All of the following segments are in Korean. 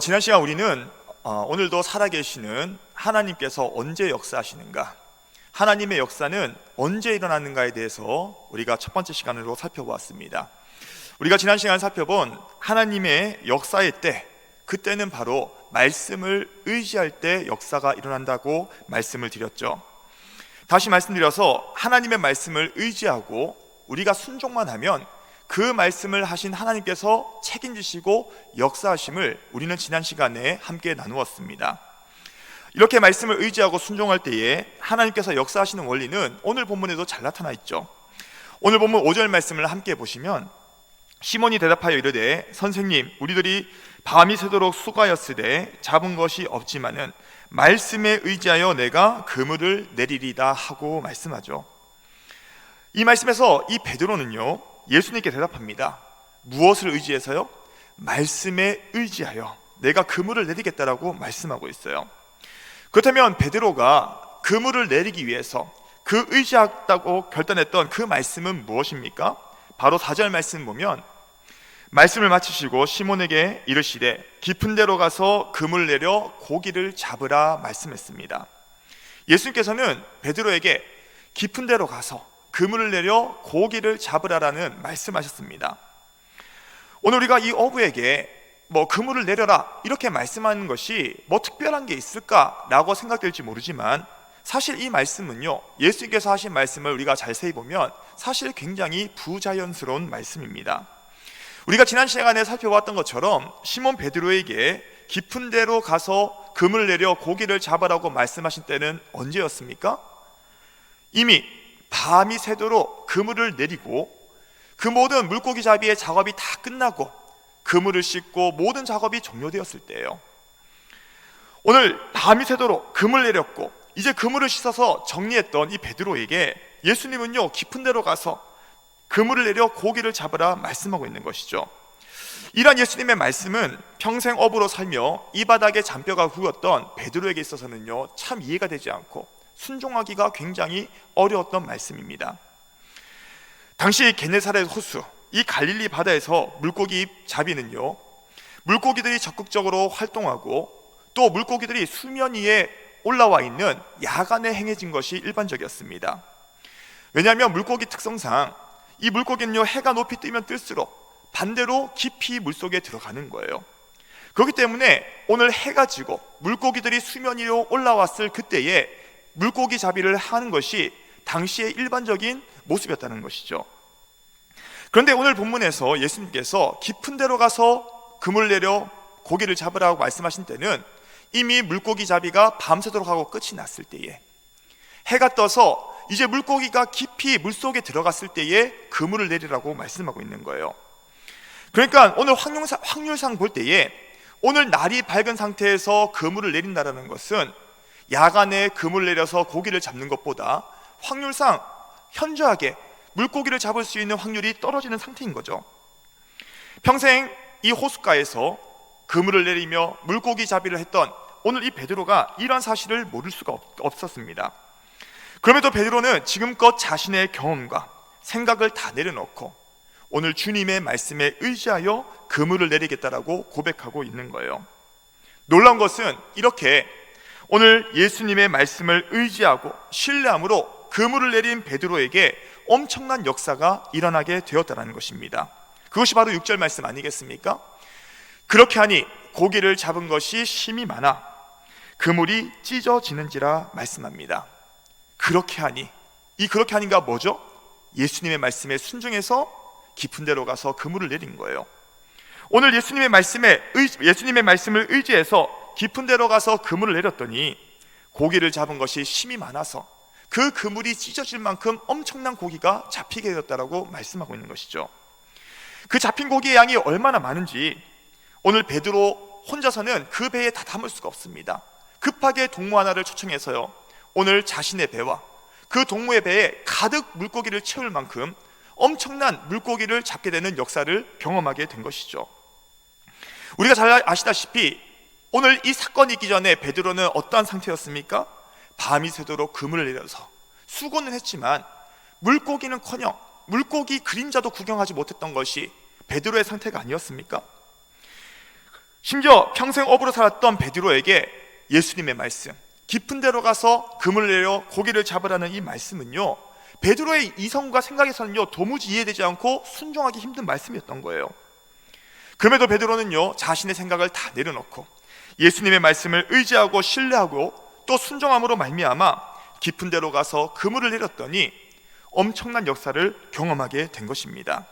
지난 시간 우리는 오늘도 살아계시는 하나님께서 언제 역사하시는가, 하나님의 역사는 언제 일어나는가에 대해서 우리가 첫 번째 시간으로 살펴보았습니다. 우리가 지난 시간 살펴본 하나님의 역사의 때, 그때는 바로 말씀을 의지할 때 역사가 일어난다고 말씀을 드렸죠. 다시 말씀드려서 하나님의 말씀을 의지하고 우리가 순종만 하면 그 말씀을 하신 하나님께서 책임지시고 역사하심을 우리는 지난 시간에 함께 나누었습니다. 이렇게 말씀을 의지하고 순종할 때에 하나님께서 역사하시는 원리는 오늘 본문에도 잘 나타나 있죠. 오늘 본문 5절 말씀을 함께 보시면, 시몬이 대답하여 이르되 선생님, 우리들이 밤이 새도록 수고하였으되 잡은 것이 없지만은 말씀에 의지하여 내가 그물을 내리리다 하고 말씀하죠. 이 말씀에서 이 베드로는요, 예수님께 대답합니다. 무엇을 의지해서요? 말씀에 의지하여 내가 그물을 내리겠다라고 말씀하고 있어요. 그렇다면 베드로가 그물을 내리기 위해서 그 의지하다고 결단했던 그 말씀은 무엇입니까? 바로 4절 말씀 보면, 말씀을 마치시고 시몬에게 이르시되 깊은 데로 가서 그물을 내려 고기를 잡으라 말씀했습니다. 예수님께서는 베드로에게 깊은 데로 가서 그물을 내려 고기를 잡으라라는 말씀하셨습니다. 오늘 우리가 이 어부에게 그물을 내려라 이렇게 말씀하는 것이 특별한 게 있을까라고 생각될지 모르지만, 사실 이 말씀은요, 예수님께서 하신 말씀을 우리가 자세히 보면 사실 굉장히 부자연스러운 말씀입니다. 우리가 지난 시간에 살펴봤던 것처럼 시몬 베드로에게 깊은 데로 가서 그물을 내려 고기를 잡으라고 말씀하신 때는 언제였습니까? 이미 밤이 새도록 그물을 내리고 그 모든 물고기 잡이의 작업이 다 끝나고 그물을 씻고 모든 작업이 종료되었을 때예요. 오늘 밤이 새도록 그물 내렸고 이제 그물을 씻어서 정리했던 이 베드로에게 예수님은요, 깊은 데로 가서 그물을 내려 고기를 잡으라 말씀하고 있는 것이죠. 이러한 예수님의 말씀은 평생 어부로 살며 이 바닥에 잔뼈가 굵었던 베드로에게 있어서는요, 참 이해가 되지 않고 순종하기가 굉장히 어려웠던 말씀입니다. 당시 게네사렛 호수, 이 갈릴리 바다에서 물고기 잡이는요, 물고기들이 적극적으로 활동하고 또 물고기들이 수면 위에 올라와 있는 야간에 행해진 것이 일반적이었습니다. 왜냐하면 물고기 특성상 이 물고기는요, 해가 높이 뜨면 뜰수록 반대로 깊이 물속에 들어가는 거예요. 그렇기 때문에 오늘 해가 지고 물고기들이 수면 위로 올라왔을 그때에 물고기 잡이를 하는 것이 당시의 일반적인 모습이었다는 것이죠. 그런데 오늘 본문에서 예수님께서 깊은 데로 가서 그물 내려 고기를 잡으라고 말씀하신 때는 이미 물고기 잡이가 밤새도록 하고 끝이 났을 때에, 해가 떠서 이제 물고기가 깊이 물속에 들어갔을 때에 그물을 내리라고 말씀하고 있는 거예요. 그러니까 오늘 확률상 볼 때에 오늘 날이 밝은 상태에서 그물을 내린다는 것은 야간에 그물을 내려서 고기를 잡는 것보다 확률상 현저하게 물고기를 잡을 수 있는 확률이 떨어지는 상태인 거죠. 평생 이 호숫가에서 그물을 내리며 물고기 잡이를 했던 오늘 이 베드로가 이런 사실을 모를 수가 없었습니다. 그럼에도 베드로는 지금껏 자신의 경험과 생각을 다 내려놓고 오늘 주님의 말씀에 의지하여 그물을 내리겠다라고 고백하고 있는 거예요. 놀라운 것은 이렇게 오늘 예수님의 말씀을 의지하고 신뢰함으로 그물을 내린 베드로에게 엄청난 역사가 일어나게 되었다는 것입니다. 그것이 바로 6절 말씀 아니겠습니까? 그렇게 하니 고기를 잡은 것이 심이 많아 그물이 찢어지는지라 말씀합니다. 그렇게 하니, 이 그렇게 하니가 뭐죠? 예수님의 말씀에 순종해서 깊은 데로 가서 그물을 내린 거예요. 오늘 예수님의 말씀을 의지해서 깊은 데로 가서 그물을 내렸더니 고기를 잡은 것이 심이 많아서 그 그물이 찢어질 만큼 엄청난 고기가 잡히게 되었다라고 말씀하고 있는 것이죠. 그 잡힌 고기의 양이 얼마나 많은지 오늘 베드로 혼자서는 그 배에 다 담을 수가 없습니다. 급하게 동무 하나를 초청해서요, 오늘 자신의 배와 그 동무의 배에 가득 물고기를 채울 만큼 엄청난 물고기를 잡게 되는 역사를 경험하게 된 것이죠. 우리가 잘 아시다시피 오늘 이 사건이 있기 전에 베드로는 어떠한 상태였습니까? 밤이 새도록 그물을 내려서 수고는 했지만 물고기는커녕 물고기 그림자도 구경하지 못했던 것이 베드로의 상태가 아니었습니까? 심지어 평생 어부로 살았던 베드로에게 예수님의 말씀, 깊은 데로 가서 그물을 내려 고기를 잡으라는 이 말씀은요, 베드로의 이성과 생각에서는요 도무지 이해되지 않고 순종하기 힘든 말씀이었던 거예요. 그럼에도 베드로는요 자신의 생각을 다 내려놓고 예수님의 말씀을 의지하고 신뢰하고 또 순종함으로 말미암아 깊은 데로 가서 그물을 내렸더니 엄청난 역사를 경험하게 된 것입니다.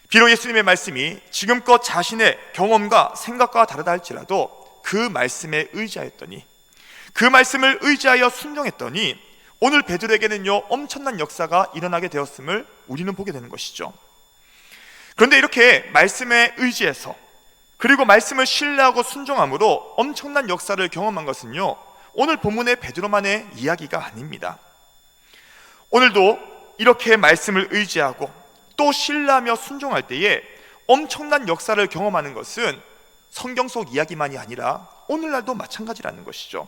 비록 예수님의 말씀이 지금껏 자신의 경험과 생각과 다르다 할지라도 그 말씀에 의지하였더니, 그 말씀을 의지하여 순종했더니 오늘 베드로에게는요 엄청난 역사가 일어나게 되었음을 우리는 보게 되는 것이죠. 그런데 이렇게 말씀에 의지해서 그리고 말씀을 신뢰하고 순종함으로 엄청난 역사를 경험한 것은요 오늘 본문의 베드로만의 이야기가 아닙니다. 오늘도 이렇게 말씀을 의지하고 또 신뢰하며 순종할 때에 엄청난 역사를 경험하는 것은 성경 속 이야기만이 아니라 오늘날도 마찬가지라는 것이죠.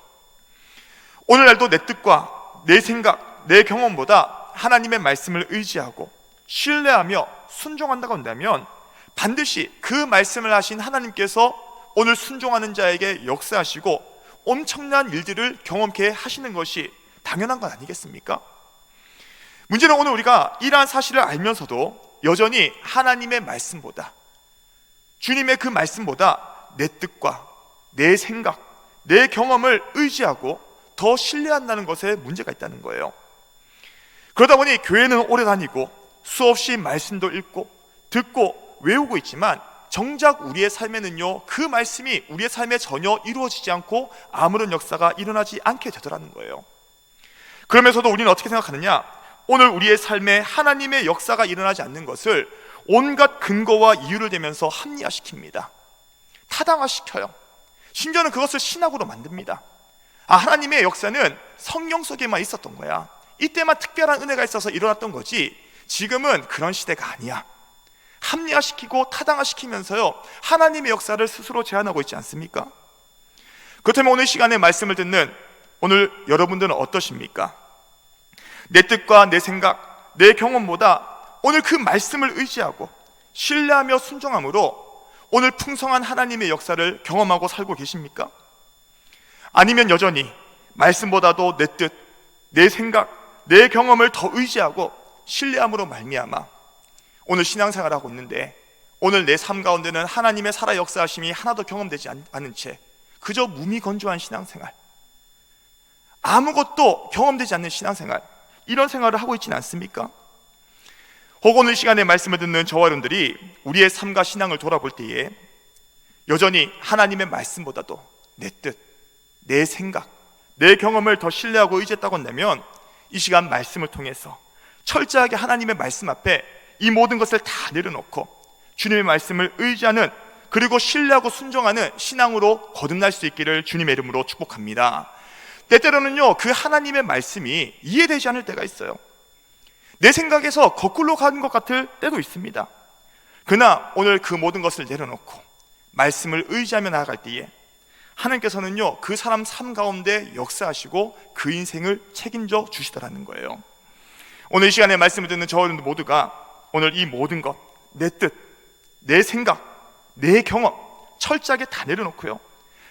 오늘날도 내 뜻과 내 생각, 내 경험보다 하나님의 말씀을 의지하고 신뢰하며 순종한다고 한다면 반드시 그 말씀을 하신 하나님께서 오늘 순종하는 자에게 역사하시고 엄청난 일들을 경험케 하시는 것이 당연한 것 아니겠습니까? 문제는 오늘 우리가 이러한 사실을 알면서도 여전히 하나님의 말씀보다, 주님의 그 말씀보다 내 뜻과 내 생각, 내 경험을 의지하고 더 신뢰한다는 것에 문제가 있다는 거예요. 그러다 보니 교회는 오래 다니고 수없이 말씀도 읽고 듣고 외우고 있지만 정작 우리의 삶에는요 그 말씀이 우리의 삶에 전혀 이루어지지 않고 아무런 역사가 일어나지 않게 되더라는 거예요. 그러면서도 우리는 어떻게 생각하느냐? 오늘 우리의 삶에 하나님의 역사가 일어나지 않는 것을 온갖 근거와 이유를 대면서 합리화시킵니다. 타당화시켜요. 심지어는 그것을 신학으로 만듭니다. 하나님의 역사는 성경 속에만 있었던 거야. 이때만 특별한 은혜가 있어서 일어났던 거지 지금은 그런 시대가 아니야. 합리화시키고 타당화시키면서요 하나님의 역사를 스스로 제한하고 있지 않습니까? 그렇다면 오늘 시간에 말씀을 듣는 오늘 여러분들은 어떠십니까? 내 뜻과 내 생각, 내 경험보다 오늘 그 말씀을 의지하고 신뢰하며 순종함으로 오늘 풍성한 하나님의 역사를 경험하고 살고 계십니까? 아니면 여전히 말씀보다도 내 뜻, 내 생각, 내 경험을 더 의지하고 신뢰함으로 말미암아 오늘 신앙생활을 하고 있는데 오늘 내 삶 가운데는 하나님의 살아 역사하심이 하나도 경험되지 않은 채 그저 무미건조한 신앙생활, 아무것도 경험되지 않는 신앙생활, 이런 생활을 하고 있지는 않습니까? 혹 오늘 시간에 말씀을 듣는 저와 여러분들이 우리의 삶과 신앙을 돌아볼 때에 여전히 하나님의 말씀보다도 내 뜻, 내 생각, 내 경험을 더 신뢰하고 의지했다고 한다면 이 시간 말씀을 통해서 철저하게 하나님의 말씀 앞에 이 모든 것을 다 내려놓고 주님의 말씀을 의지하는, 그리고 신뢰하고 순종하는 신앙으로 거듭날 수 있기를 주님의 이름으로 축복합니다. 때때로는요 그 하나님의 말씀이 이해되지 않을 때가 있어요. 내 생각에서 거꾸로 가는 것 같을 때도 있습니다. 그러나 오늘 그 모든 것을 내려놓고 말씀을 의지하며 나아갈 때에 하나님께서는요 그 사람 삶 가운데 역사하시고 그 인생을 책임져 주시더라는 거예요. 오늘 이 시간에 말씀을 듣는 저와 여러분들 모두가 오늘 이 모든 것, 내 뜻, 내 생각, 내 경험 철저하게 다 내려놓고요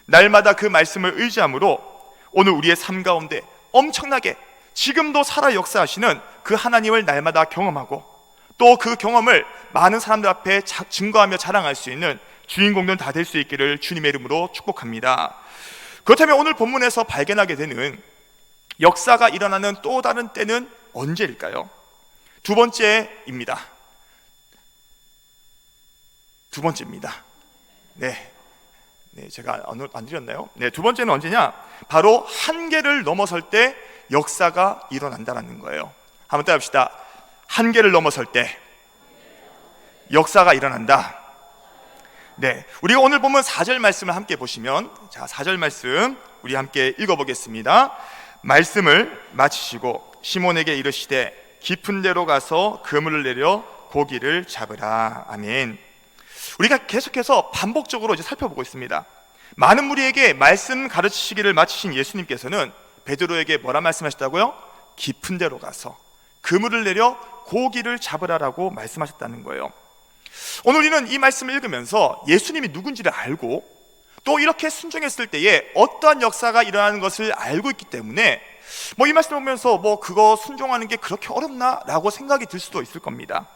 날마다 그 말씀을 의지함으로 오늘 우리의 삶 가운데 엄청나게 지금도 살아 역사하시는 그 하나님을 날마다 경험하고 또 그 경험을 많은 사람들 앞에 증거하며 자랑할 수 있는 주인공들 다 될 수 있기를 주님의 이름으로 축복합니다. 그렇다면 오늘 본문에서 발견하게 되는 역사가 일어나는 또 다른 때는 언제일까요? 두 번째입니다. 네, 제가 안 드렸나요? 네, 두 번째는 언제냐? 바로 한계를 넘어설 때 역사가 일어난다는 거예요. 한번 따라합시다. 한계를 넘어설 때 역사가 일어난다. 네, 우리가 오늘 보면 4절 말씀을 함께 보시면, 자, 4절 말씀 우리 함께 읽어보겠습니다. 말씀을 마치시고 시몬에게 이르시되 깊은 데로 가서 그물을 내려 고기를 잡으라. 아멘. 우리가 계속해서 반복적으로 이제 살펴보고 있습니다. 많은 무리에게 말씀 가르치시기를 마치신 예수님께서는 베드로에게 뭐라 말씀하셨다고요? 깊은 데로 가서 그물을 내려 고기를 잡으라라고 말씀하셨다는 거예요. 오늘 우리는 이 말씀을 읽으면서 예수님이 누군지를 알고 또 이렇게 순종했을 때에 어떠한 역사가 일어나는 것을 알고 있기 때문에 이 말씀을 보면서 그거 순종하는 게 그렇게 어렵나? 라고 생각이 들 수도 있을 겁니다.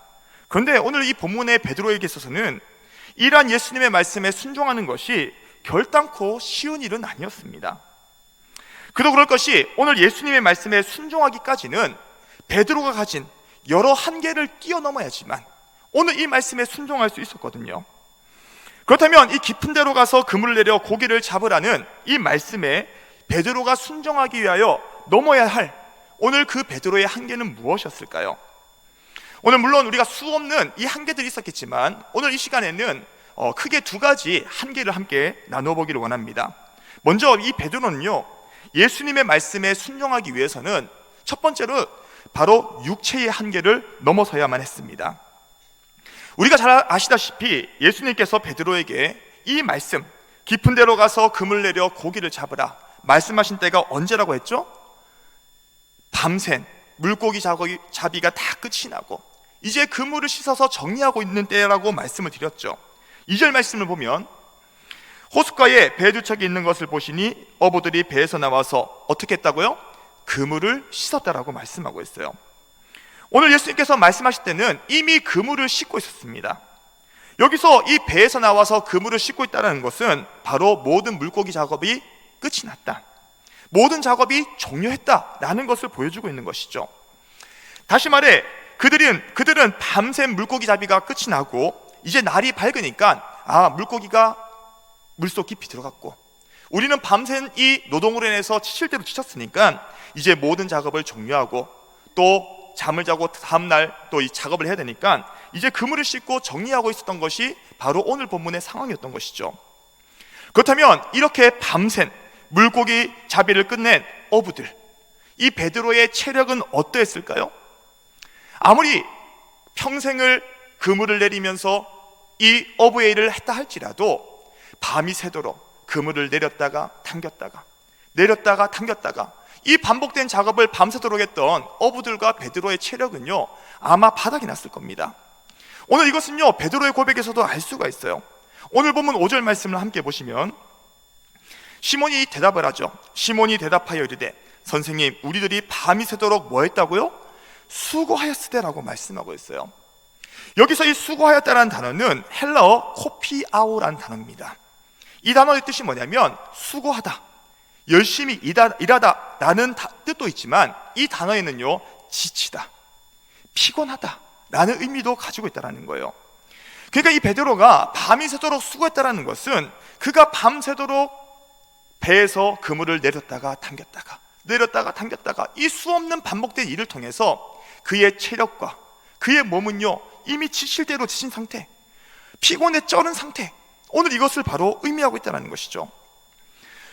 그런데 오늘 이 본문의 베드로에게 있어서는 이러한 예수님의 말씀에 순종하는 것이 결단코 쉬운 일은 아니었습니다. 그도 그럴 것이 오늘 예수님의 말씀에 순종하기까지는 베드로가 가진 여러 한계를 뛰어넘어야지만 오늘 이 말씀에 순종할 수 있었거든요. 그렇다면 이 깊은 데로 가서 그물을 내려 고기를 잡으라는 이 말씀에 베드로가 순종하기 위하여 넘어야 할 오늘 그 베드로의 한계는 무엇이었을까요? 오늘 물론 우리가 수없는 이 한계들이 있었겠지만 오늘 이 시간에는 크게 두 가지 한계를 함께 나눠보기를 원합니다. 먼저 이 베드로는요, 예수님의 말씀에 순종하기 위해서는 첫 번째로 바로 육체의 한계를 넘어서야만 했습니다. 우리가 잘 아시다시피 예수님께서 베드로에게 이 말씀, 깊은 데로 가서 그물 내려 고기를 잡으라 말씀하신 때가 언제라고 했죠? 밤샘 물고기 잡이가 다 끝이 나고 이제 그물을 씻어서 정리하고 있는 때라고 말씀을 드렸죠. 2절 말씀을 보면 호숫가에 배 두 척이 있는 것을 보시니 어부들이 배에서 나와서 어떻게 했다고요? 그물을 씻었다라고 말씀하고 있어요. 오늘 예수님께서 말씀하실 때는 이미 그물을 씻고 있었습니다. 여기서 이 배에서 나와서 그물을 씻고 있다는 것은 바로 모든 물고기 작업이 끝이 났다, 모든 작업이 종료했다라는 것을 보여주고 있는 것이죠. 다시 말해 그들은 밤샘 물고기 잡이가 끝이 나고 이제 날이 밝으니까 물고기가 물속 깊이 들어갔고 우리는 밤샘 이 노동으로 인해서 지칠 대로 지쳤으니까 이제 모든 작업을 종료하고 또 잠을 자고 다음날 또 이 작업을 해야 되니까 이제 그물을 씻고 정리하고 있었던 것이 바로 오늘 본문의 상황이었던 것이죠. 그렇다면 이렇게 밤샘 물고기 잡이를 끝낸 어부들, 이 베드로의 체력은 어떠했을까요? 아무리 평생을 그물을 내리면서 이 어부의 일을 했다 할지라도 밤이 새도록 그물을 내렸다가 당겼다가 내렸다가 당겼다가 이 반복된 작업을 밤새도록 했던 어부들과 베드로의 체력은요 아마 바닥이 났을 겁니다. 오늘 이것은요 베드로의 고백에서도 알 수가 있어요. 오늘 보면 5절 말씀을 함께 보시면 시몬이 대답을 하죠. 시몬이 대답하여 이르되 선생님 우리들이 밤이 새도록 뭐 했다고요? 수고하였으되라고 말씀하고 있어요. 여기서 이 수고하였다라는 단어는 헬라어 코피아오라는 단어입니다. 이 단어의 뜻이 뭐냐면 수고하다, 열심히 일하다 라는 뜻도 있지만 이 단어에는요 지치다, 피곤하다 라는 의미도 가지고 있다는 거예요. 그러니까 이 베드로가 밤이 새도록 수고했다는 것은 그가 밤새도록 배에서 그물을 내렸다가 당겼다가 내렸다가 당겼다가 이 수없는 반복된 일을 통해서 그의 체력과 그의 몸은요 이미 지칠 대로 지친 상태, 피곤에 쩔은 상태, 오늘 이것을 바로 의미하고 있다는 것이죠.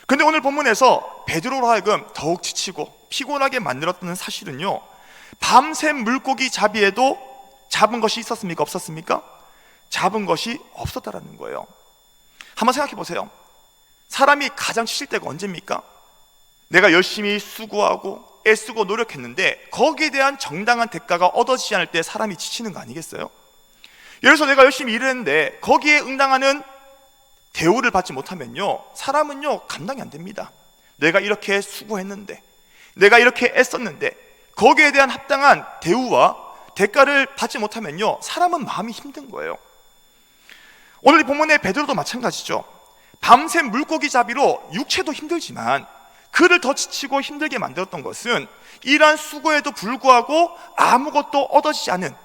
그런데 오늘 본문에서 베드로로 하여금 더욱 지치고 피곤하게 만들었다는 사실은요 밤샘 물고기 잡이에도 잡은 것이 있었습니까? 없었습니까? 잡은 것이 없었다라는 거예요. 한번 생각해 보세요. 사람이 가장 지칠 때가 언제입니까? 내가 열심히 수고하고 애쓰고 노력했는데 거기에 대한 정당한 대가가 얻어지지 않을 때 사람이 지치는 거 아니겠어요? 예를 들어서 내가 열심히 일했는데 거기에 응당하는 대우를 받지 못하면요 사람은요 감당이 안 됩니다. 내가 이렇게 수고했는데 내가 이렇게 애썼는데 거기에 대한 합당한 대우와 대가를 받지 못하면요 사람은 마음이 힘든 거예요. 오늘 이 본문의 베드로도 마찬가지죠. 밤샘 물고기 잡이로 육체도 힘들지만 그를 더 지치고 힘들게 만들었던 것은 이러한 수고에도 불구하고 아무것도 얻어지지 않은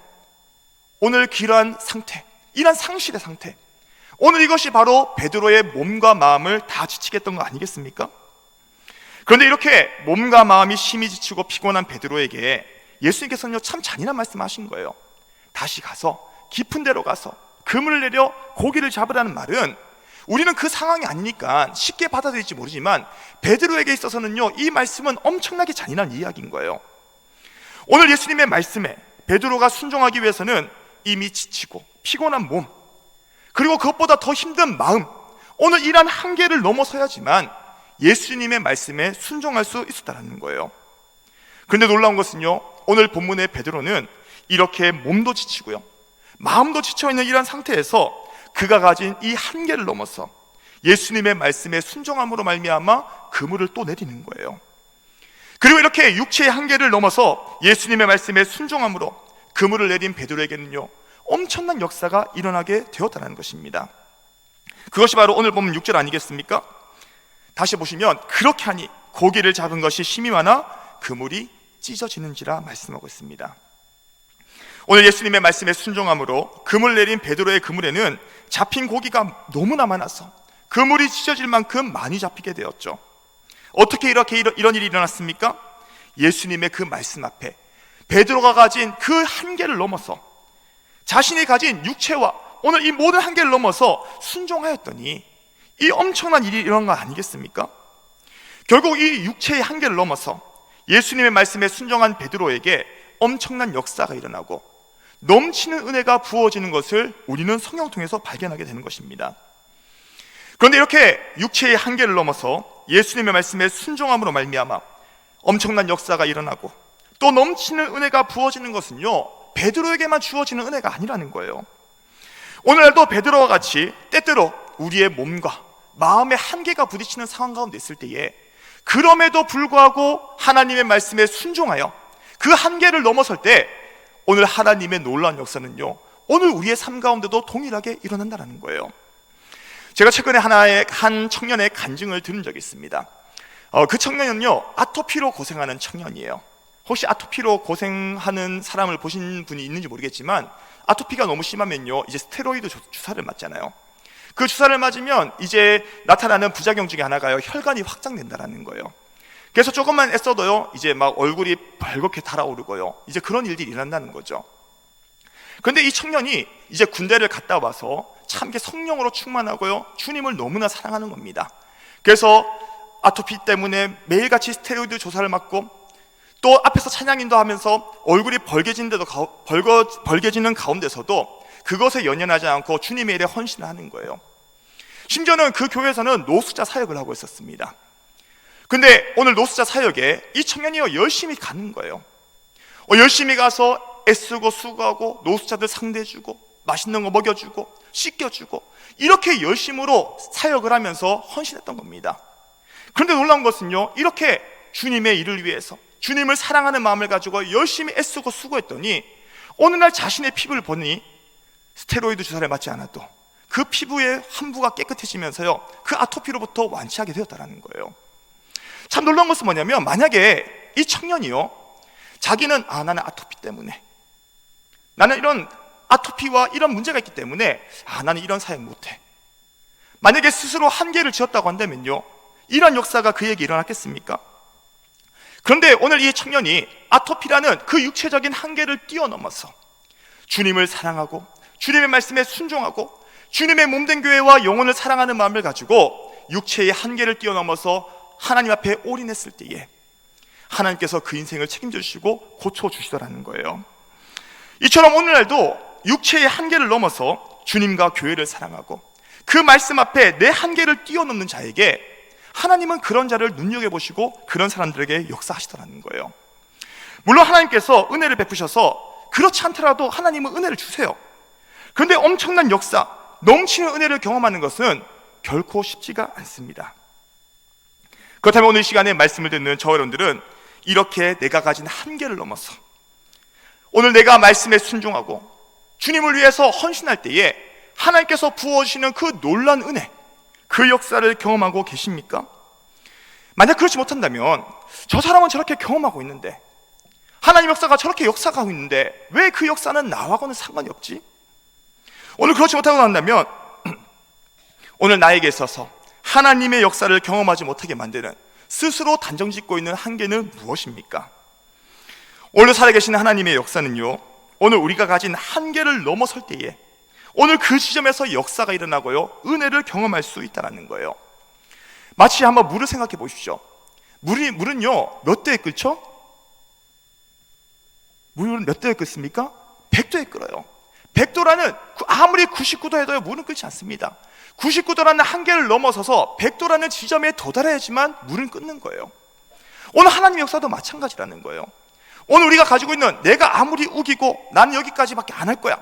오늘 그러한 상태, 이러한 상실의 상태, 오늘 이것이 바로 베드로의 몸과 마음을 다 지치게 했던 거 아니겠습니까? 그런데 이렇게 몸과 마음이 심히 지치고 피곤한 베드로에게 예수님께서는 참 잔인한 말씀하신 거예요. 다시 가서 깊은 데로 가서 그물을 내려 고기를 잡으라는 말은 우리는 그 상황이 아니니까 쉽게 받아들일지 모르지만 베드로에게 있어서는요 이 말씀은 엄청나게 잔인한 이야기인 거예요. 오늘 예수님의 말씀에 베드로가 순종하기 위해서는 이미 지치고 피곤한 몸, 그리고 그것보다 더 힘든 마음, 오늘 이러한 한계를 넘어서야지만 예수님의 말씀에 순종할 수 있었다는 거예요. 그런데 놀라운 것은요 오늘 본문의 베드로는 이렇게 몸도 지치고요 마음도 지쳐있는 이런 상태에서 그가 가진 이 한계를 넘어서 예수님의 말씀에 순종함으로 말미암아 그물을 또 내리는 거예요. 그리고 이렇게 육체의 한계를 넘어서 예수님의 말씀에 순종함으로 그물을 내린 베드로에게는요, 엄청난 역사가 일어나게 되었다는 것입니다. 그것이 바로 오늘 보면 6절 아니겠습니까? 다시 보시면 그렇게 하니 고기를 잡은 것이 심히 많아 그물이 찢어지는지라 말씀하고 있습니다. 오늘 예수님의 말씀에 순종함으로 그물 내린 베드로의 그물에는 잡힌 고기가 너무나 많아서 그물이 찢어질 만큼 많이 잡히게 되었죠. 어떻게 이런 일이 일어났습니까? 예수님의 그 말씀 앞에 베드로가 가진 그 한계를 넘어서 자신이 가진 육체와 오늘 이 모든 한계를 넘어서 순종하였더니 이 엄청난 일이 일어난 거 아니겠습니까? 결국 이 육체의 한계를 넘어서 예수님의 말씀에 순종한 베드로에게 엄청난 역사가 일어나고 넘치는 은혜가 부어지는 것을 우리는 성경을 통해서 발견하게 되는 것입니다. 그런데 이렇게 육체의 한계를 넘어서 예수님의 말씀에 순종함으로 말미암아 엄청난 역사가 일어나고 또 넘치는 은혜가 부어지는 것은요, 베드로에게만 주어지는 은혜가 아니라는 거예요. 오늘날도 베드로와 같이 때때로 우리의 몸과 마음의 한계가 부딪히는 상황 가운데 있을 때에 그럼에도 불구하고 하나님의 말씀에 순종하여 그 한계를 넘어설 때 오늘 하나님의 놀라운 역사는요, 오늘 우리의 삶 가운데도 동일하게 일어난다는 거예요. 제가 최근에 한 청년의 간증을 들은 적이 있습니다. 그 청년은요, 아토피로 고생하는 청년이에요. 혹시 아토피로 고생하는 사람을 보신 분이 있는지 모르겠지만 아토피가 너무 심하면요, 이제 스테로이드 주사를 맞잖아요. 그 주사를 맞으면 이제 나타나는 부작용 중에 하나가요, 혈관이 확장된다는 거예요. 그래서 조금만 애써도요, 이제 막 얼굴이 벌겋게 달아오르고요, 이제 그런 일들이 일어난다는 거죠. 그런데 이 청년이 이제 군대를 갔다 와서 참 성령으로 충만하고요, 주님을 너무나 사랑하는 겁니다. 그래서 아토피 때문에 매일같이 스테로이드 주사를 맞고 또 앞에서 찬양인도 하면서 얼굴이 벌개지는 가운데서도 그것에 연연하지 않고 주님의 일에 헌신을 하는 거예요. 심지어는 그 교회에서는 노숙자 사역을 하고 있었습니다. 근데 오늘 노숙자 사역에 이 청년이 열심히 가는 거예요. 열심히 가서 애쓰고 수고하고 노숙자들 상대해주고 맛있는 거 먹여주고 씻겨주고 이렇게 열심으로 사역을 하면서 헌신했던 겁니다. 그런데 놀라운 것은요, 이렇게 주님의 일을 위해서 주님을 사랑하는 마음을 가지고 열심히 애쓰고 수고했더니 어느 날 자신의 피부를 보니 스테로이드 주사를 맞지 않아도 그 피부의 환부가 깨끗해지면서요, 그 아토피로부터 완치하게 되었다는 거예요. 참 놀라운 것은 뭐냐면, 만약에 이 청년이요, 자기는 나는 아토피 때문에, 나는 이런 아토피와 이런 문제가 있기 때문에 나는 이런 사역 못해, 만약에 스스로 한계를 지었다고 한다면요, 이런 역사가 그에게 일어났겠습니까? 그런데 오늘 이 청년이 아토피라는 그 육체적인 한계를 뛰어넘어서 주님을 사랑하고 주님의 말씀에 순종하고 주님의 몸된 교회와 영혼을 사랑하는 마음을 가지고 육체의 한계를 뛰어넘어서 하나님 앞에 올인했을 때에 하나님께서 그 인생을 책임져 주시고 고쳐주시더라는 거예요. 이처럼 오늘날도 육체의 한계를 넘어서 주님과 교회를 사랑하고 그 말씀 앞에 내 한계를 뛰어넘는 자에게 하나님은 그런 자를 눈여겨보시고 그런 사람들에게 역사하시더라는 거예요. 물론 하나님께서 은혜를 베푸셔서 그렇지 않더라도 하나님은 은혜를 주세요. 그런데 엄청난 역사, 넘치는 은혜를 경험하는 것은 결코 쉽지가 않습니다. 그렇다면 오늘 시간에 말씀을 듣는 저 여러분들은 이렇게 내가 가진 한계를 넘어서 오늘 내가 말씀에 순종하고 주님을 위해서 헌신할 때에 하나님께서 부어주시는 그 놀라운 은혜, 그 역사를 경험하고 계십니까? 만약 그렇지 못한다면 저 사람은 저렇게 경험하고 있는데, 하나님 역사가 저렇게 역사하고 있는데 왜 그 역사는 나하고는 상관이 없지? 오늘 그렇지 못하고 한다면 오늘 나에게 있어서 하나님의 역사를 경험하지 못하게 만드는 스스로 단정짓고 있는 한계는 무엇입니까? 오늘 살아계신 하나님의 역사는요, 오늘 우리가 가진 한계를 넘어설 때에 오늘 그 지점에서 역사가 일어나고요, 은혜를 경험할 수 있다는 거예요. 마치 한번 물을 생각해 보십시오. 물은요, 몇 도에 끓죠? 물은 몇 도에 끓습니까? 100도에 끓어요. 100도라는 아무리 99도 해도요, 물은 끓지 않습니다. 99도라는 한계를 넘어서서 100도라는 지점에 도달해야지만 물은 끓는 거예요. 오늘 하나님의 역사도 마찬가지라는 거예요. 오늘 우리가 가지고 있는 내가 아무리 우기고 나는 여기까지밖에 안 할 거야,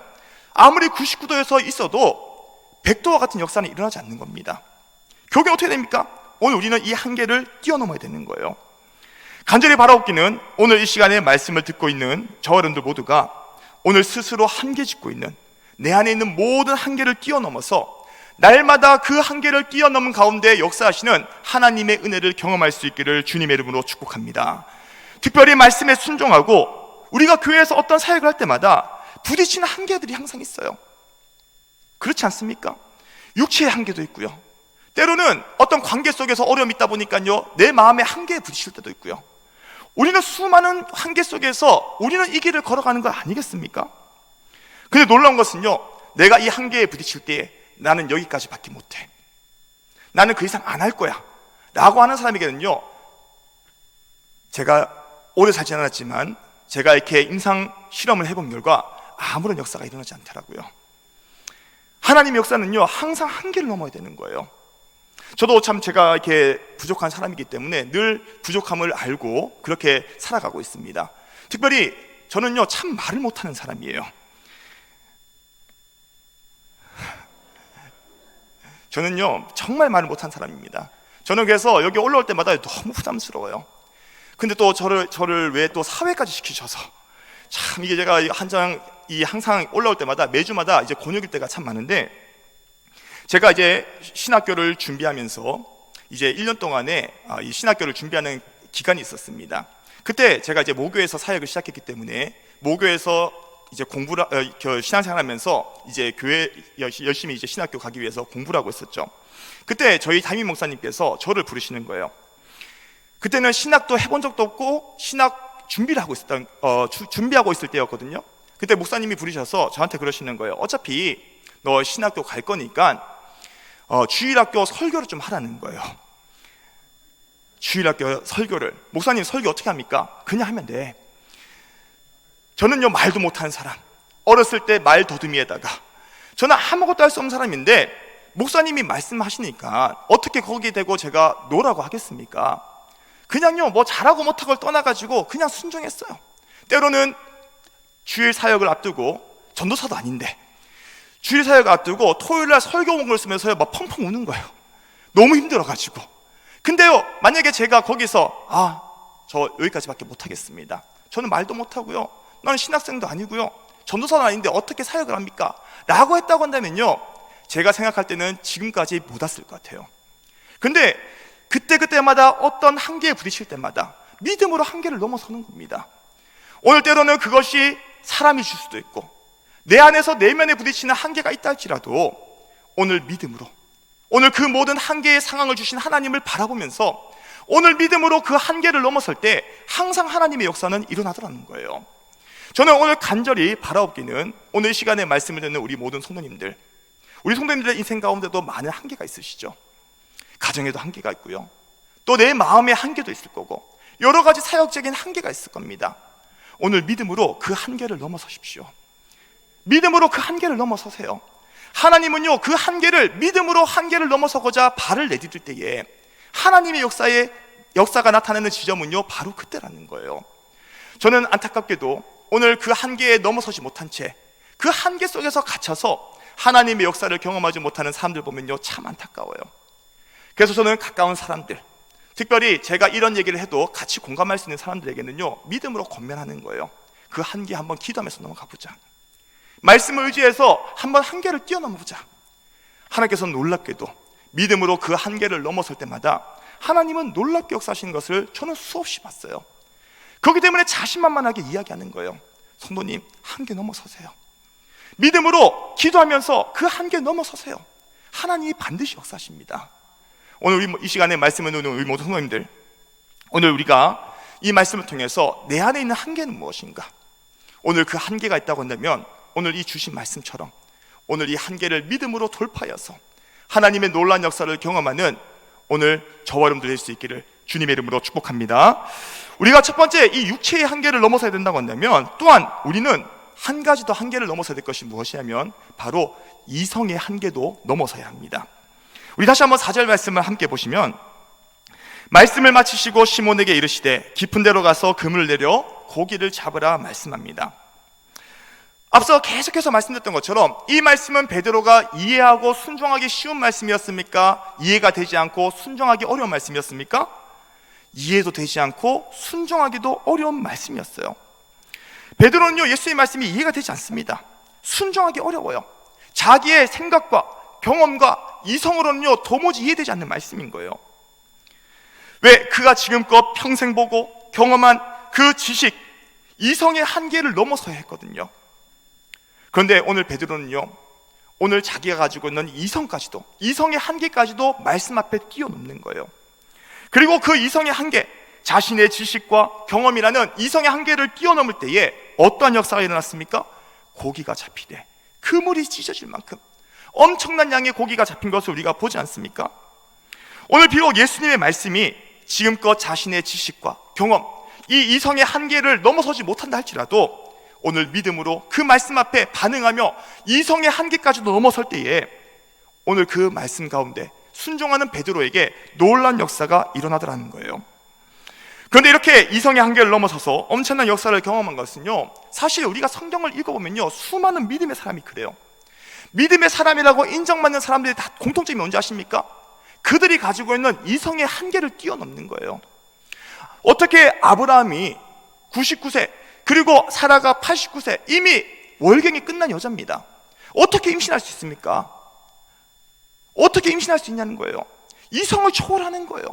아무리 99도에서 있어도 100도와 같은 역사는 일어나지 않는 겁니다. 결국엔 어떻게 됩니까? 오늘 우리는 이 한계를 뛰어넘어야 되는 거예요. 간절히 바라옵기는 오늘 이 시간에 말씀을 듣고 있는 저와 여러분들 모두가 오늘 스스로 한계 짓고 있는 내 안에 있는 모든 한계를 뛰어넘어서 날마다 그 한계를 뛰어넘은 가운데 역사하시는 하나님의 은혜를 경험할 수 있기를 주님의 이름으로 축복합니다. 특별히 말씀에 순종하고 우리가 교회에서 어떤 사역을 할 때마다 부딪히는 한계들이 항상 있어요. 그렇지 않습니까? 육체의 한계도 있고요, 때로는 어떤 관계 속에서 어려움이 있다 보니까요 내 마음의 한계에 부딪힐 때도 있고요. 우리는 수많은 한계 속에서 우리는 이 길을 걸어가는 거 아니겠습니까? 근데 놀라운 것은요, 내가 이 한계에 부딪힐 때 나는 여기까지밖에 못해, 나는 그 이상 안 할 거야 라고 하는 사람에게는요, 제가 오래 살지 않았지만 제가 이렇게 임상 실험을 해본 결과 아무런 역사가 일어나지 않더라고요. 하나님의 역사는요 항상 한계를 넘어야 되는 거예요. 저도 참 제가 이렇게 부족한 사람이기 때문에 늘 부족함을 알고 그렇게 살아가고 있습니다. 특별히 저는요 참 말을 못하는 사람이에요. 저는요 정말 말을 못하는 사람입니다. 저는 그래서 여기 올라올 때마다 너무 부담스러워요. 근데 또 저를 왜 또 사회까지 시키셔서 참 이게 제가 항상 올라올 때마다 매주마다 이제 곤욕일 때가 참 많은데, 제가 이제 신학교를 준비하면서 이제 1년 동안에 이 신학교를 준비하는 기간이 있었습니다. 그때 제가 이제 모교에서 사역을 시작했기 때문에 모교에서 이제 신앙생활하면서 이제 교회 열심히 이제 신학교 가기 위해서 공부를 하고 있었죠. 그때 저희 담임 목사님께서 저를 부르시는 거예요. 그때는 신학도 해본 적도 없고 신학 준비를 하고 준비하고 있을 때였거든요. 그때 목사님이 부르셔서 저한테 그러시는 거예요. 어차피 너 신학교 갈 거니까 주일학교 설교를 좀 하라는 거예요. 주일학교 설교를. 목사님 설교 어떻게 합니까? 그냥 하면 돼. 저는요 말도 못하는 사람, 어렸을 때 말 더듬이에다가 저는 아무것도 할 수 없는 사람인데 목사님이 말씀하시니까 어떻게 거기에 대고 제가 노라고 하겠습니까? 그냥요 뭐 잘하고 못하고를 떠나가지고 그냥 순종했어요. 때로는 주일 사역을 앞두고, 전도사도 아닌데 주일 사역을 앞두고 토요일날 설교문을 쓰면서요 막 펑펑 우는 거예요. 너무 힘들어가지고. 근데요 만약에 제가 거기서 저 여기까지밖에 못하겠습니다, 저는 말도 못하고요, 나는 신학생도 아니고요, 전도사도 아닌데 어떻게 사역을 합니까? 라고 했다고 한다면요 제가 생각할 때는 지금까지 못 왔을 것 같아요. 근데 그때마다 어떤 한계에 부딪힐 때마다 믿음으로 한계를 넘어서는 겁니다. 오늘 때로는 그것이 사람이 줄 수도 있고 내 안에서 내면에 부딪히는 한계가 있다 할지라도 오늘 믿음으로, 오늘 그 모든 한계의 상황을 주신 하나님을 바라보면서 오늘 믿음으로 그 한계를 넘어설 때 항상 하나님의 역사는 일어나더라는 거예요. 저는 오늘 간절히 바라옵기는 오늘 이 시간에 말씀을 듣는 우리 모든 성도님들, 우리 성도님들의 인생 가운데도 많은 한계가 있으시죠. 가정에도 한계가 있고요, 또 내 마음의 한계도 있을 거고 여러 가지 사역적인 한계가 있을 겁니다. 오늘 믿음으로 그 한계를 넘어서십시오. 믿음으로 그 한계를 넘어서세요. 하나님은요 그 한계를, 믿음으로 한계를 넘어서고자 발을 내디딜 때에 하나님의 역사가 나타나는 지점은요 바로 그때라는 거예요. 저는 안타깝게도 오늘 그 한계에 넘어서지 못한 채 그 한계 속에서 갇혀서 하나님의 역사를 경험하지 못하는 사람들 보면요 참 안타까워요. 그래서 저는 가까운 사람들, 특별히 제가 이런 얘기를 해도 같이 공감할 수 있는 사람들에게는요 믿음으로 권면하는 거예요. 그 한계 한번 기도하면서 넘어가 보자. 말씀을 의지해서 한번 한계를 뛰어넘어 보자. 하나님께서는 놀랍게도 믿음으로 그 한계를 넘어설 때마다 하나님은 놀랍게 역사하시는 것을 저는 수없이 봤어요. 그렇기 때문에 자신만만하게 이야기하는 거예요. 성도님, 한계 넘어서세요. 믿음으로 기도하면서 그 한계 넘어서세요. 하나님이 반드시 역사하십니다. 오늘 이 시간에 말씀을 듣는 우리 모든 성도님들, 오늘 우리가 이 말씀을 통해서 내 안에 있는 한계는 무엇인가, 오늘 그 한계가 있다고 한다면 오늘 이 주신 말씀처럼 오늘 이 한계를 믿음으로 돌파하여서 하나님의 놀라운 역사를 경험하는 오늘 저와 여러분들 될 수 있기를 주님의 이름으로 축복합니다. 우리가 첫 번째 이 육체의 한계를 넘어서야 된다고 한다면 또한 우리는 한 가지 더 한계를 넘어서야 될 것이 무엇이냐면 바로 이성의 한계도 넘어서야 합니다. 우리 다시 한번 4절 말씀을 함께 보시면, 말씀을 마치시고 시몬에게 이르시되 깊은 데로 가서 그물을 내려 고기를 잡으라 말씀합니다. 앞서 계속해서 말씀드렸던 것처럼 이 말씀은 베드로가 이해하고 순종하기 쉬운 말씀이었습니까? 이해가 되지 않고 순종하기 어려운 말씀이었습니까? 이해도 되지 않고 순종하기도 어려운 말씀이었어요. 베드로는요, 예수의 말씀이 이해가 되지 않습니다. 순종하기 어려워요. 자기의 생각과 경험과 이성으로는요 도무지 이해되지 않는 말씀인 거예요. 왜? 그가 지금껏 평생 보고 경험한 그 지식, 이성의 한계를 넘어서야 했거든요. 그런데 오늘 베드로는요, 오늘 자기가 가지고 있는 이성까지도, 이성의 한계까지도 말씀 앞에 뛰어넘는 거예요. 그리고 그 이성의 한계, 자신의 지식과 경험이라는 이성의 한계를 뛰어넘을 때에 어떠한 역사가 일어났습니까? 고기가 잡히되 그물이 찢어질 만큼 엄청난 양의 고기가 잡힌 것을 우리가 보지 않습니까? 오늘 비록 예수님의 말씀이 지금껏 자신의 지식과 경험, 이 이성의 한계를 넘어서지 못한다 할지라도 오늘 믿음으로 그 말씀 앞에 반응하며 이성의 한계까지도 넘어설 때에 오늘 그 말씀 가운데 순종하는 베드로에게 놀라운 역사가 일어나더라는 거예요. 그런데 이렇게 이성의 한계를 넘어서서 엄청난 역사를 경험한 것은요, 사실 우리가 성경을 읽어보면요 수많은 믿음의 사람이 그래요. 믿음의 사람이라고 인정받는 사람들이 다 공통점이 뭔지 아십니까? 그들이 가지고 있는 이성의 한계를 뛰어넘는 거예요. 어떻게 아브라함이 99세 그리고 사라가 89세, 이미 월경이 끝난 여자입니다. 어떻게 임신할 수 있습니까? 어떻게 임신할 수 있냐는 거예요. 이성을 초월하는 거예요.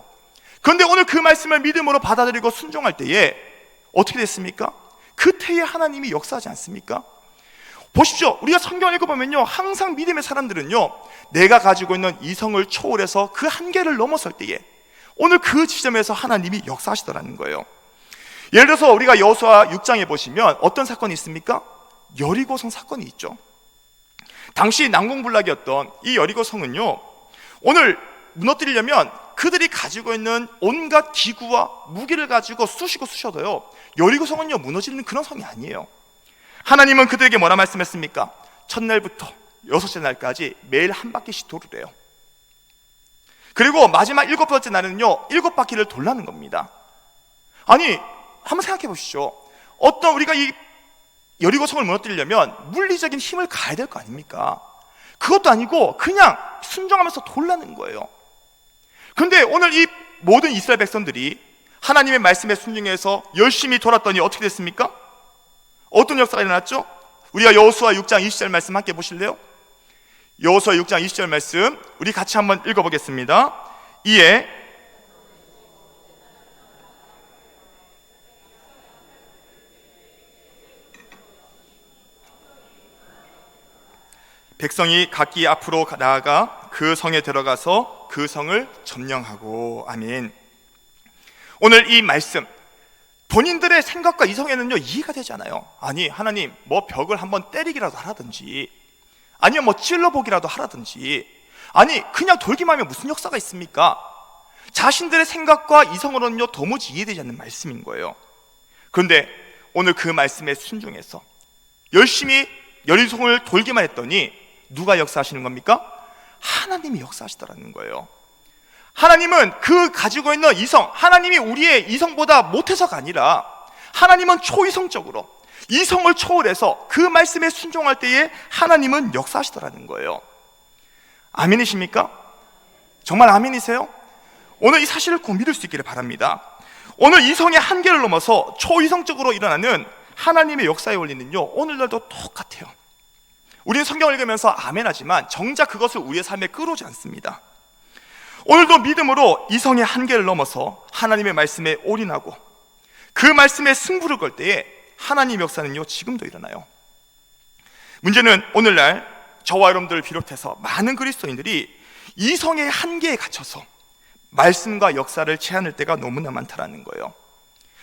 그런데 오늘 그 말씀을 믿음으로 받아들이고 순종할 때에 어떻게 됐습니까? 그 태에 하나님이 역사하지 않습니까? 보십시오. 우리가 성경을 읽어보면요 항상 믿음의 사람들은요 내가 가지고 있는 이성을 초월해서 그 한계를 넘어설 때에 오늘 그 지점에서 하나님이 역사하시더라는 거예요. 예를 들어서 우리가 여호수아 6장에 보시면 어떤 사건이 있습니까? 여리고성 사건이 있죠. 당시 난공불락이었던 이 여리고성은요 오늘 무너뜨리려면 그들이 가지고 있는 온갖 기구와 무기를 가지고 쑤셔도요 여리고성은요 무너지는 그런 성이 아니에요. 하나님은 그들에게 뭐라 말씀했습니까? 첫날부터 여섯째 날까지 매일 한 바퀴씩 돌으래요. 그리고 마지막 7번째 날은요 7바퀴를 돌라는 겁니다. 아니 한번 생각해 보시죠. 어떤 우리가 이 여리고성을 무너뜨리려면 물리적인 힘을 가해야 될 거 아닙니까? 그것도 아니고 그냥 순종하면서 돌라는 거예요. 그런데 오늘 이 모든 이스라엘 백성들이 하나님의 말씀에 순종해서 열심히 돌았더니 어떻게 됐습니까? 어떤 역사가 일어났죠? 우리가 여호수아 6장 20절 말씀 함께 보실래요? 여호수아 6장 20절 말씀 우리 같이 한번 읽어보겠습니다. 이에 백성이 각기 앞으로 나아가 그 성에 들어가서 그 성을 점령하고. 아멘. 오늘 이 말씀 본인들의 생각과 이성에는요 이해가 되지 않아요. 아니 하나님 뭐 벽을 한번 때리기라도 하라든지 아니면 뭐 찔러보기라도 하라든지 아니 그냥 돌기만 하면 무슨 역사가 있습니까? 자신들의 생각과 이성으로는요 도무지 이해되지 않는 말씀인 거예요. 그런데 오늘 그 말씀에 순종해서 열심히 여리고성을 돌기만 했더니 누가 역사하시는 겁니까? 하나님이 역사하시더라는 거예요. 하나님은 그 가지고 있는 이성, 하나님이 우리의 이성보다 못해서가 아니라 하나님은 초이성적으로 이성을 초월해서 그 말씀에 순종할 때에 하나님은 역사하시더라는 거예요. 아멘이십니까? 정말 아멘이세요? 오늘 이 사실을 꼭 믿을 수 있기를 바랍니다. 오늘 이성의 한계를 넘어서 초이성적으로 일어나는 하나님의 역사의 원리는요 오늘날도 똑같아요. 우리는 성경을 읽으면서 아멘하지만 정작 그것을 우리의 삶에 끌어오지 않습니다. 오늘도 믿음으로 이성의 한계를 넘어서 하나님의 말씀에 올인하고 그 말씀에 승부를 걸 때에 하나님의 역사는요 지금도 일어나요. 문제는 오늘날 저와 여러분들을 비롯해서 많은 그리스도인들이 이성의 한계에 갇혀서 말씀과 역사를 제한할 때가 너무나 많다라는 거예요.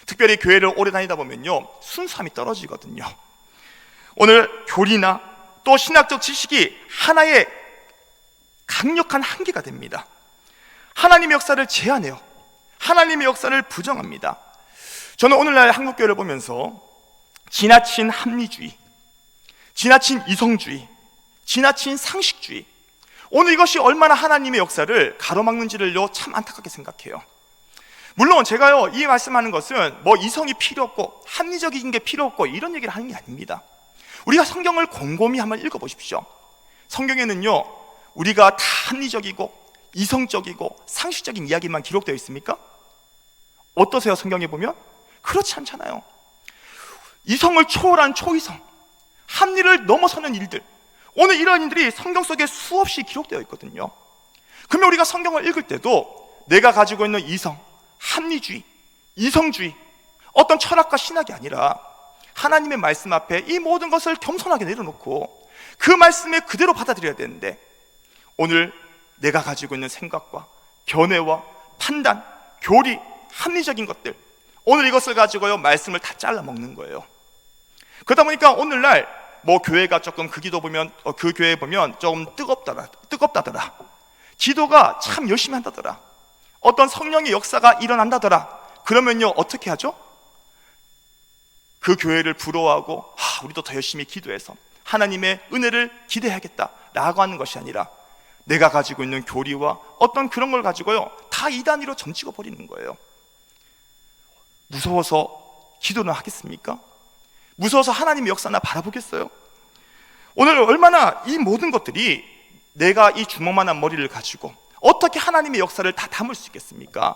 특별히 교회를 오래 다니다 보면요 순수함이 떨어지거든요. 오늘 교리나 또 신학적 지식이 하나의 강력한 한계가 됩니다. 하나님의 역사를 제한해요. 하나님의 역사를 부정합니다. 저는 오늘날 한국교회를 보면서 지나친 합리주의, 지나친 이성주의, 지나친 상식주의, 오늘 이것이 얼마나 하나님의 역사를 가로막는지를요 참 안타깝게 생각해요. 물론 제가요 이 말씀하는 것은 뭐 이성이 필요 없고 합리적인 게 필요 없고 이런 얘기를 하는 게 아닙니다. 우리가 성경을 곰곰이 한번 읽어보십시오. 성경에는요, 우리가 다 합리적이고 이성적이고 상식적인 이야기만 기록되어 있습니까? 어떠세요? 성경에 보면? 그렇지 않잖아요. 이성을 초월한 초이성, 합리를 넘어서는 일들, 오늘 이런 일들이 성경 속에 수없이 기록되어 있거든요. 그러면 우리가 성경을 읽을 때도 내가 가지고 있는 이성, 합리주의, 이성주의, 어떤 철학과 신학이 아니라 하나님의 말씀 앞에 이 모든 것을 겸손하게 내려놓고 그 말씀에 그대로 받아들여야 되는데, 오늘 내가 가지고 있는 생각과 견해와 판단, 교리, 합리적인 것들, 오늘 이것을 가지고요 말씀을 다 잘라 먹는 거예요. 그러다 보니까 오늘날 교회가 조금 그 기도 보면 그 교회 보면 좀 뜨겁다더라, 기도가 참 열심히 한다더라, 어떤 성령의 역사가 일어난다더라, 그러면요 어떻게 하죠? 그 교회를 부러워하고 우리도 더 열심히 기도해서 하나님의 은혜를 기대해야겠다 라고 하는 것이 아니라, 내가 가지고 있는 교리와 어떤 그런 걸 가지고요 다 이단위로 점치고 버리는 거예요. 무서워서 기도는 하겠습니까? 무서워서 하나님의 역사나 바라보겠어요? 오늘 얼마나 이 모든 것들이 내가 이 주먹만한 머리를 가지고 어떻게 하나님의 역사를 다 담을 수 있겠습니까?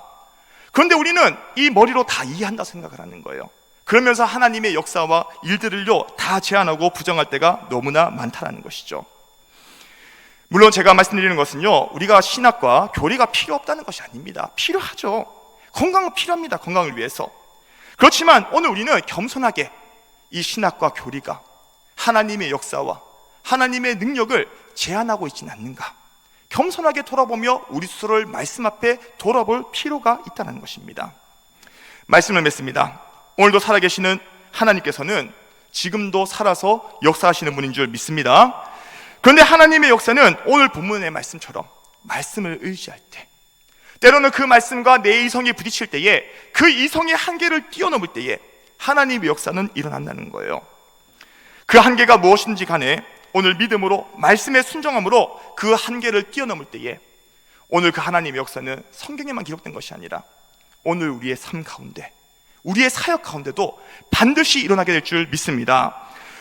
그런데 우리는 이 머리로 다 이해한다 생각을 하는 거예요. 그러면서 하나님의 역사와 일들을요 다 제한하고 부정할 때가 너무나 많다는 것이죠. 물론 제가 말씀드리는 것은요, 우리가 신학과 교리가 필요 없다는 것이 아닙니다. 필요하죠. 건강은 필요합니다. 건강을 위해서. 그렇지만 오늘 우리는 겸손하게 이 신학과 교리가 하나님의 역사와 하나님의 능력을 제한하고 있지는 않는가, 겸손하게 돌아보며 우리 스스로를 말씀 앞에 돌아볼 필요가 있다는 것입니다. 말씀을 맺습니다. 오늘도 살아계시는 하나님께서는 지금도 살아서 역사하시는 분인 줄 믿습니다. 그런데 하나님의 역사는 오늘 본문의 말씀처럼 말씀을 의지할 때, 때로는 그 말씀과 내 이성이 부딪힐 때에 그 이성의 한계를 뛰어넘을 때에 하나님의 역사는 일어난다는 거예요. 그 한계가 무엇인지 간에 오늘 믿음으로 말씀에 순종함으로 그 한계를 뛰어넘을 때에 오늘 그 하나님의 역사는 성경에만 기록된 것이 아니라 오늘 우리의 삶 가운데, 우리의 사역 가운데도 반드시 일어나게 될 줄 믿습니다.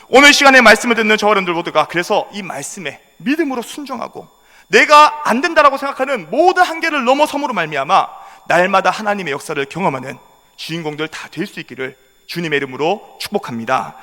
오늘 시간에 말씀을 듣는 저 어른들 모두가 그래서 이 말씀에 믿음으로 순종하고 내가 안 된다라고 생각하는 모든 한계를 넘어섬으로 말미암아 날마다 하나님의 역사를 경험하는 주인공들 다 될 수 있기를 주님의 이름으로 축복합니다.